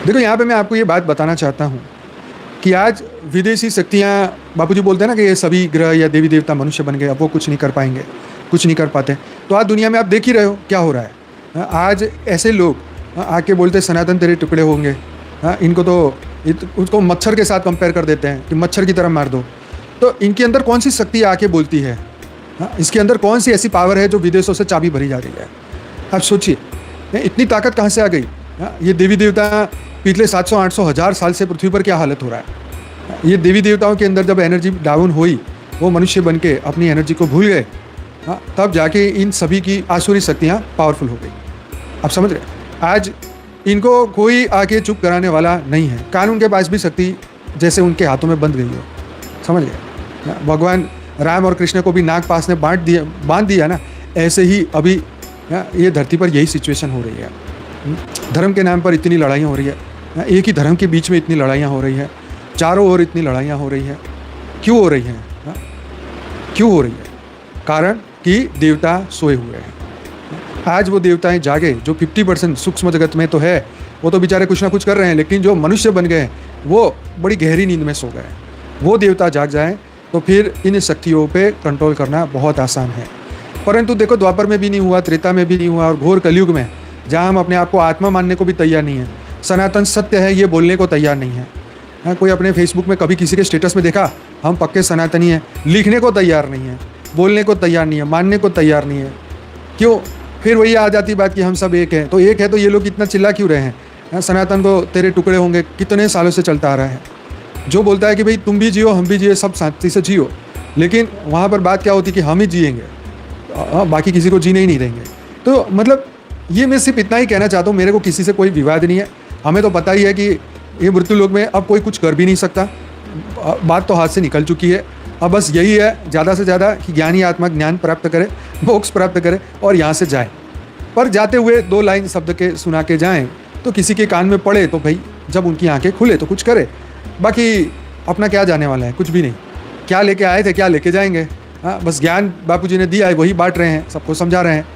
देखो यहाँ पे मैं आपको ये बात बताना चाहता हूँ कि आज विदेशी शक्तियाँ, बापूजी बोलते हैं ना कि ये सभी ग्रह या देवी देवता मनुष्य बन गए, अब वो कुछ नहीं कर पाएंगे, कुछ नहीं कर पाते। तो आज दुनिया में आप देख ही रहे हो क्या हो रहा है। आज ऐसे लोग आके बोलते सनातन तेरे टुकड़े होंगे। इनको तो उसको मच्छर के साथ कंपेयर कर देते हैं कि मच्छर की तरह मार दो। तो इनके अंदर कौन सी शक्ति आके बोलती है? इसके अंदर कौन सी ऐसी पावर है जो विदेशों से चाबी भरी जा रही है? आप सोचिए, इतनी ताकत कहाँ से आ गई? ये देवी देवता पिछले 700-800 हज़ार साल से पृथ्वी पर क्या हालत हो रहा है? ये देवी देवताओं के अंदर जब एनर्जी डाउन हुई, वो मनुष्य बन के अपनी एनर्जी को भूल गए, तब जाके इन सभी की आसुरी शक्तियाँ पावरफुल हो गई। आप समझ रहे? आज इनको कोई आके चुप कराने वाला नहीं है। कानून के पास भी शक्ति जैसे उनके हाथों में बंध गई हो। समझ गए? भगवान राम और कृष्ण को भी नागपाश ने बांध दिया ना, ऐसे ही अभी ये धरती पर यही सिचुएशन हो रही है। धर्म के नाम पर इतनी लड़ाइयाँ हो रही है, एक ही धर्म के बीच में इतनी लड़ाइयाँ हो रही है, चारों ओर इतनी लड़ाइयाँ हो रही है। क्यों हो रही हैं? क्यों हो रही है? कारण कि देवता सोए हुए हैं। आज वो देवताएं जागे, जो 50% सूक्ष्म जगत में तो है, वो तो बेचारे कुछ ना कुछ कर रहे हैं, लेकिन जो मनुष्य बन गए वो बड़ी गहरी नींद में सो गए। वो देवता जाग जाएं तो फिर इन शक्तियों पे कंट्रोल करना बहुत आसान है। परंतु देखो, द्वापर में भी नहीं हुआ, त्रेता में भी नहीं हुआ, और घोर कलयुग में जहाँ हम अपने आप को आत्मा मानने को भी तैयार नहीं है, सनातन सत्य है ये बोलने को तैयार नहीं है। कोई अपने फेसबुक में कभी किसी के स्टेटस में देखा हम पक्के सनातनी हैं, लिखने को तैयार नहीं है, बोलने को तैयार नहीं है, मानने को तैयार नहीं है। क्यों? फिर वही आ जाती बात कि हम सब एक हैं। तो एक है तो ये लोग इतना चिल्ला क्यों रहे हैं? सनातन को तेरे टुकड़े होंगे कितने सालों से चलता आ रहा है। जो बोलता है कि भाई तुम भी जियो हम भी जिए, सब शांति से जियो, लेकिन वहाँ पर बात क्या होती कि हम ही जिएंगे, बाकी किसी को जीने ही नहीं देंगे। तो मतलब ये मैं सिर्फ इतना ही कहना चाहता हूँ, मेरे को किसी से कोई विवाद नहीं है। हमें तो पता ही है कि ये मृत्यु लोक में अब कोई कुछ कर भी नहीं सकता, बात तो हाथ से निकल चुकी है। अब बस यही है ज़्यादा से ज़्यादा कि ज्ञानी आत्मा ज्ञान प्राप्त करे, मोक्ष प्राप्त करे और यहाँ से जाए। पर जाते हुए 2 लाइन शब्द के सुना के जाएं तो किसी के कान में पड़े तो भाई जब उनकी आंखें खुले तो कुछ करे। बाकी अपना क्या जाने वाला है? कुछ भी नहीं। क्या लेके आए थे, क्या लेके जाएंगे? बस ज्ञान बापूजी ने दिया है, वही बांट रहे हैं, सबको समझा रहे हैं।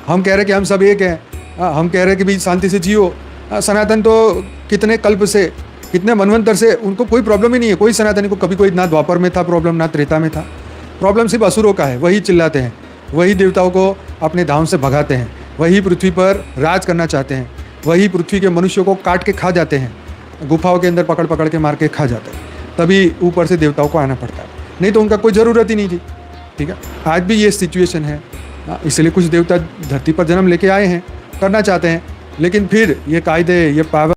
हम कह रहे हैं कि हम सब एक हैं, हम कह रहे हैं कि भाई शांति से जियो। सनातन तो कितने कल्प से, कितने मनवंतर से उनको कोई प्रॉब्लम ही नहीं है। कोई सनातनी को कभी कोई ना द्वापर में था प्रॉब्लम, ना त्रेता में था प्रॉब्लम। सिर्फ असुरों का है, वही चिल्लाते हैं, वही देवताओं को अपने धाम से भगाते हैं, वही पृथ्वी पर राज करना चाहते हैं, वही पृथ्वी के मनुष्यों को काट के खा जाते हैं, गुफाओं के अंदर पकड़ पकड़ के मार के खा जाते हैं। तभी ऊपर से देवताओं को आना पड़ता है, नहीं तो उनका कोई ज़रूरत ही नहीं थी। ठीक है, आज भी ये सिचुएशन है। इसलिए कुछ देवता धरती पर जन्म लेके आए हैं, करना चाहते हैं, लेकिन फिर ये कायदे, ये पावर